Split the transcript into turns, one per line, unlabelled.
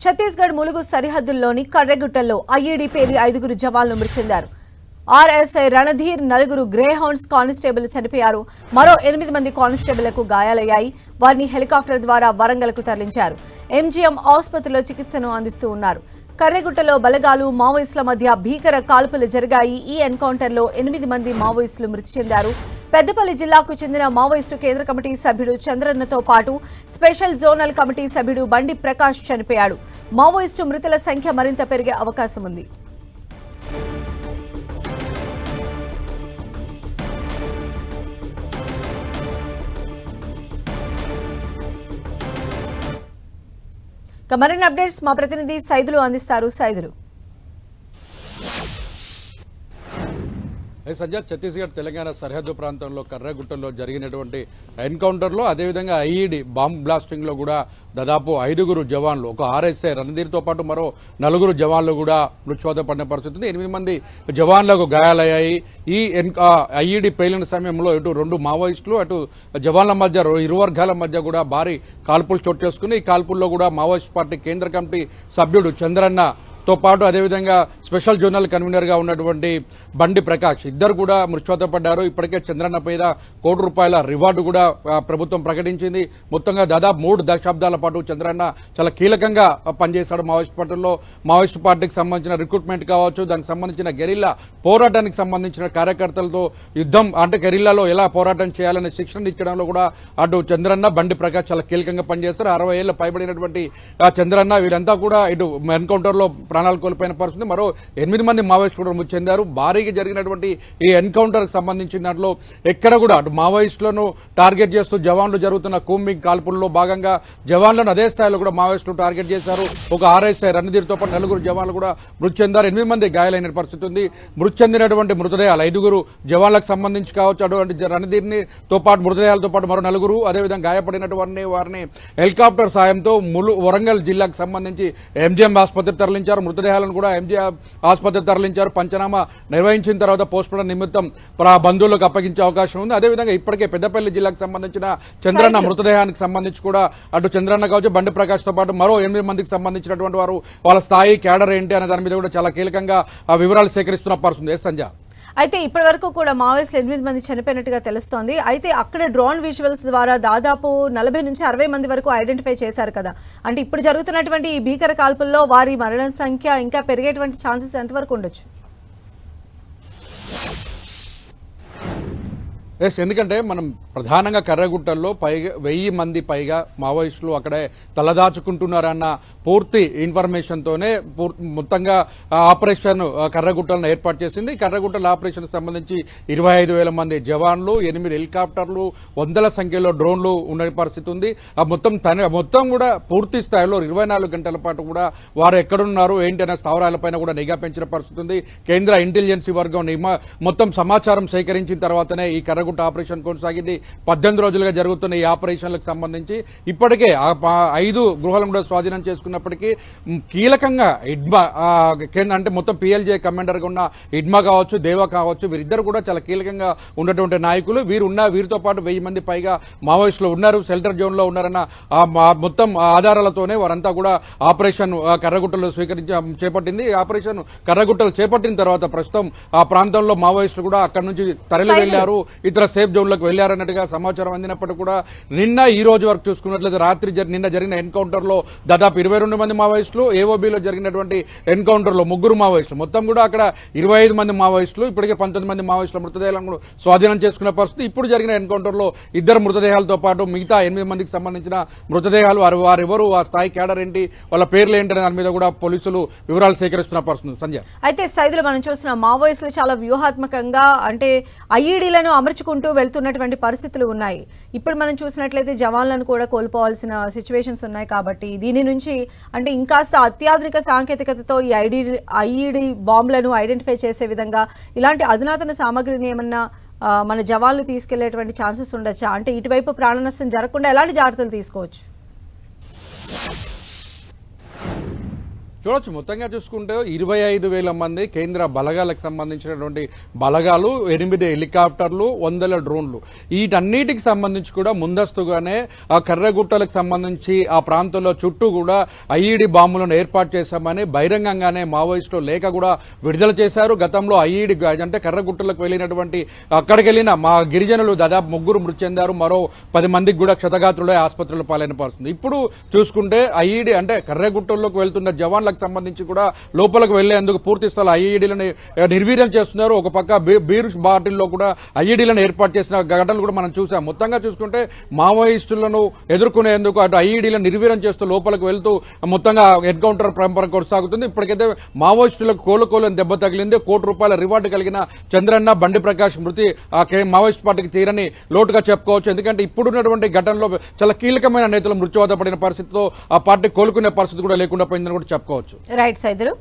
Chhattisgarh Mulugu సరిహద్దుల్లోని కర్రెగుట్టల్లో IED పేలి 5 జవాన్లు మృతి చెందారు. ఆర్ఎస్ఐ రణధీర్ 4 గ్రేహౌండ్స్ కానిస్టేబుల్ చనిపోయారు. మరో 8 మంది కానిస్టేబుళ్లకు గాయాలయ్యాయి. వారిని హెలికాప్టర్ ద్వారా వరంగల్కు తరలించారు. ఎంజీఎం ఆసుపత్రిలో చికిత్సను అందిస్తూ ఉన్నారు. కర్రెగుట్టలో బలగాలు మావోయిస్టుల మధ్య భీకర కాల్పులు జరిగాయి. ఈ ఎన్కౌంటర్లో 8 మంది మావోయిస్టులు మృతి చెందారు. పెద్దపల్లి జిల్లాకు చెందిన మావోయిస్టు కేంద్ర కమిటీ సభ్యుడు చంద్రన్నతో పాటు స్పెషల్ జోనల్ కమిటీ సభ్యుడు బండి ప్రకాష్ చనిపోయాడు. మావోయిస్టు మృతుల సంఖ్య మరింత పెరిగే అవకాశం ఉంది. మరిన్ని అప్డేట్స్ మా ప్రతినిధి సైదులు అందిస్తారు. సైదులు
సంజయ్, ఛత్తీస్గఢ్ తెలంగాణ సరిహద్దు ప్రాంతంలో కర్రగుట్టలో జరిగినటువంటి ఎన్కౌంటర్లో అదేవిధంగా ఐఈడీ బాంబ్ బ్లాస్టింగ్ లో కూడా దాదాపు 5 జవాన్లు, ఒక ఆర్ఎస్ఐ రణధీర్తో పాటు మరో 4 జవాన్లు కూడా మృత్యువాత పడిన పరిస్థితి ఉంది. 8 మంది జవాన్లకు గాయాలయ్యాయి. ఈ ఐఈడీ పేలిన సమయంలో ఇటు 2 మావోయిస్టులు అటు జవాన్ల మధ్య ఇరు వర్గాల మధ్య కూడా భారీ కాల్పులు చోటు చేసుకుని ఈ కాల్పుల్లో కూడా మావోయిస్ట్ పార్టీ కేంద్ర కమిటీ సభ్యుడు చంద్రన్న తో పాటు అదేవిధంగా స్పెషల్ జోనల్ కన్వీనర్ గా ఉన్నటువంటి బండి ప్రకాష్ ఇద్దరు కూడా మృత్యువాత పడ్డారు. ఇప్పటికే చంద్రన్న పైన ₹1 కోటి రివార్డు కూడా ప్రభుత్వం ప్రకటించింది. మొత్తంగా దాదాపు 3 దశాబ్దాల పాటు చంద్రన్న చాలా కీలకంగా పనిచేశాడు మావోయిస్ట్ పార్టీలో. మావోయిస్ట్ పార్టీకి సంబంధించిన రిక్రూట్మెంట్ కావచ్చు, దానికి సంబంధించిన గెరిల్లా పోరాటానికి సంబంధించిన కార్యకర్తలతో యుద్ధం అంటే గెరిల్లాలో ఎలా పోరాటం చేయాలనే శిక్షణ ఇచ్చడంలో కూడా అటు చంద్రన్న బండి ప్రకాష్ చాలా కీలకంగా పనిచేస్తారు. 60 ఏళ్ల పైబడినటువంటి చంద్రన్న వీళ్ళంతా కూడా ఇటు ఎన్కౌంటర్ లో ప్రాణాలు కోల్పోయిన పరిస్థితి. మరో 8 మంది మావోయిస్టులు కూడా మృతి చెందారు. భారీగా జరిగినటువంటి ఈ ఎన్కౌంటర్ కి సంబంధించిన దాంట్లో ఎక్కడ కూడా అటు మావోయిస్టులను టార్గెట్ చేస్తూ జవాన్లు జరుగుతున్న కూంబింగ్ కాల్పుల్లో భాగంగా జవాన్లను అదే స్థాయిలో కూడా మావోయిస్టులు టార్గెట్ చేశారు. ఒక ఆర్ఎస్ఐ రణధీర్తో పాటు 4 జవాన్లు కూడా మృతి చెందారు. 8 మంది గాయాలైన పరిస్థితి ఉంది. మృతి చెందినటువంటి మృతదేహాలు 5 జవాన్లకు సంబంధించి కావచ్చు, అటువంటి రణధీర్ని తో పాటు మృతదేహాలతో పాటు మరో 4 అదేవిధంగా గాయపడినటువంటి వారిని హెలికాప్టర్ సాయంతో వరంగల్ జిల్లాకు సంబంధించి ఎంజీఎం ఆసుపత్రి తరలించారు. మృతదేహాలను కూడా ఎంజీఎం ఆసుపత్రి తరలించారు. పంచనామా నిర్వహించిన తర్వాత పోస్ట్మార్టం నిమిత్తం బంధువులకు అప్పగించే అవకాశం ఉంది. అదేవిధంగా ఇప్పటికే పెద్దపల్లి జిల్లాకు సంబంధించిన చంద్రన్న మృతదేహానికి సంబంధించి కూడా అటు చంద్రన్న కావచ్చు, బండి ప్రకాష్ తో పాటు మరో 8 మందికి సంబంధించినటువంటి వారు వాళ్ళ స్థాయి క్యాడర్ ఏంటి అనే దాని మీద కూడా చాలా కీలకంగా వివరాలు సేకరిస్తున్న పరిస్థితి. సంజయ్,
అయితే ఇప్పటి వరకు కూడా మావోయిస్టులు 8 మంది చనిపోయినట్టుగా తెలుస్తోంది. అయితే అక్కడ డ్రోన్ విజువల్స్ ద్వారా దాదాపు 40 నుంచి 60 మంది వరకు ఐడెంటిఫై చేశారు కదా. అంటే ఇప్పుడు జరుగుతున్నటువంటి ఈ భీకర కాల్పుల్లో వారి మరణ సంఖ్య ఇంకా పెరిగేటువంటి ఛాన్సెస్ ఎంతవరకు ఉండొచ్చు?
ఎందుకంటే మనం ప్రధానంగా కర్రగుట్టల్లో 1000 మంది పైగా మావోయిస్టులు అక్కడే తలదాచుకుంటున్నారన్న పూర్తి ఇన్ఫర్మేషన్ తోనే మొత్తంగా ఆపరేషన్ కర్రగుట్టలను ఏర్పాటు చేసింది. కర్రగుట్టల ఆపరేషన్ సంబంధించి 25,000 మంది జవాన్లు, 8 హెలికాప్టర్లు, వందల సంఖ్యలో డ్రోన్లు ఉన్న పరిస్థితి ఉంది. మొత్తం కూడా పూర్తి స్థాయిలో 24 గంటల పాటు కూడా వారు ఎక్కడున్నారు ఏంటి అనే స్థావరాలపైన కూడా నిఘా పెంచిన పరిస్థితి ఉంది. కేంద్ర ఇంటెలిజెన్సీ వర్గం మొత్తం సమాచారం సేకరించిన తర్వాతనే ఈ కర్రగుట్ట ఆపరేషన్ కొనసాగింది. 18 రోజులుగా జరుగుతున్న ఈ ఆపరేషన్లకు సంబంధించి ఇప్పటికే 5 గృహాలను కూడా స్వాధీనం చేసుకున్నప్పటికీ కీలకంగా ఇడ్మా అంటే మొత్తం PLJ కమాండర్ గా ఉన్న ఇడ్మా కావచ్చు, దేవా కావచ్చు, వీరిద్దరు కూడా చాలా కీలకంగా ఉన్నటువంటి నాయకులు. వీరితో పాటు 1000 మంది పైగా మావోయిస్టులు ఉన్నారు, షెల్టర్ జోన్ లో ఉన్నారన్న మొత్తం ఆధారాలతోనే వారంతా కూడా ఆపరేషన్ కర్రగుట్టలు చేపట్టింది. ఆపరేషన్ కర్రగుట్టలు చేపట్టిన తర్వాత ప్రస్తుతం ఆ ప్రాంతంలో మావోయిస్టులు కూడా అక్కడి నుంచి తరలి వెళ్లారు, ఇతర సేఫ్ జోన్లకు వెళ్లారన్నట్టుగా సమాచారం అందినప్పటికీ కూడా నిన్న ఈ రోజు వరకు చూసుకున్నట్లయితే నిన్న జరిగిన ఎన్కౌంటర్ లో దాదాపు 22 మంది మావోయిస్టులు, ఏఓబీలో జరిగినటువంటి ఎన్కౌంటర్ లో 3 మావోయిస్టులు, మొత్తం కూడా అక్కడ 25 మంది మావోయిస్టులు, ఇప్పటికే 19 మంది మావోయిస్టుల మృతదేహాలను స్వాధీనం చేసుకున్న పరిస్థితి. ఇప్పుడు జరిగిన ఎన్కౌంటర్ లో 2 మృతదేహాలతో పాటు మిగతా 8 మందికి సంబంధించిన మృతదేహాలు వారెవరు, ఆ స్థాయి క్యాడర్ ఏంటి, వాళ్ళ పేర్లు ఏంటి అనే దాని మీద కూడా పోలీసులు వివరాలు సేకరిస్తున్న పరిస్థితి. సంజయ్,
అయితే సైదులు మనం చూస్తున్నాం మావోయిస్టులు చాలా వ్యూహాత్మకంగా అంటే ఐఈడీలను అమర్చుకుంటూ వెళ్తున్నటువంటి పరిస్థితులు ఉన్నాయి. ఇప్పుడు మనం చూసినట్లయితే జవాన్లను కూడా కోల్పోవాల్సిన సిచ్యువేషన్స్ ఉన్నాయి. కాబట్టి దీని నుంచి అంటే ఇంకాస్త అత్యాధునిక సాంకేతికతతో ఈ ఐఈడీ బాంబులను ఐడెంటిఫై చేసే విధంగా ఇలాంటి అధునాతన సామగ్రిని ఏమన్నా మన జవాన్లు తీసుకెళ్లేటువంటి ఛాన్సెస్ ఉండొచ్చా? అంటే ఇటువైపు ప్రాణ నష్టం జరగకుండా ఎలాంటి జాగ్రత్తలు తీసుకోవచ్చు?
చూడొచ్చు. మొత్తంగా చూసుకుంటే 25,000 మంది కేంద్ర బలగాలకు సంబంధించినటువంటి బలగాలు, 8 హెలికాప్టర్లు, 100 డ్రోన్లు, వీటన్నిటికి సంబంధించి కూడా ముందస్తుగానే ఆ కర్రగుట్టలకు సంబంధించి ఆ ప్రాంతంలో చుట్టూ కూడా ఐఈడి బాంబులను ఏర్పాటు చేశామని బహిరంగంగానే మావోయిస్టులు లేఖ కూడా విడుదల చేశారు. గతంలో ఐఈడి అంటే కర్రగుట్టలకు వెళ్ళినటువంటి అక్కడికి వెళ్ళిన మా గిరిజనులు దాదాపు 3 మృతి చెందారు. మరో 10 మందికి కూడా క్షతగాత్రులై ఆసుపత్రులు పాలైన పరిస్థితి. ఇప్పుడు చూసుకుంటే ఐఈడి అంటే కర్రగుట్టల్లోకి వెళ్తున్న జవాన్ల సంబంధించి కూడా లోపలికి వెళ్లేందుకు పూర్తి స్థాయి ఐఈడీలను నిర్వీర్యం చేస్తున్నారు. ఒక పక్క బీర్ బాటిల్లో కూడా ఐఈడీలను ఏర్పాటు చేసిన ఘటనలు కూడా మనం చూసాం. మొత్తంగా చూసుకుంటే మావోయిస్టులను ఎదుర్కొనేందుకు అటు ఐఈడీలను నిర్వీర్యం చేస్తూ లోపలికి వెళ్తూ మొత్తంగా ఎన్కౌంటర్ పరంపర కొనసాగుతుంది. ఇప్పటికైతే మావోయిస్టులకు కోలుకోలేని దెబ్బ తగిలింది. ₹1 రివార్డు కలిగిన చంద్రన్న, బండి ప్రకాష్ మృతి మావోయిస్ట్ పార్టీకి తీరని లోటుగా చెప్పుకోవచ్చు. ఎందుకంటే ఇప్పుడున్నటువంటి ఘటనలో చాలా కీలకమైన నేతలు మృత్యువాత పడిన పరిస్థితితో ఆ పార్టీ కోలుకునే పరిస్థితి కూడా లేకుండా పోయిందని కూడా చెప్పుకోవచ్చు.
రైట్ సైదులు.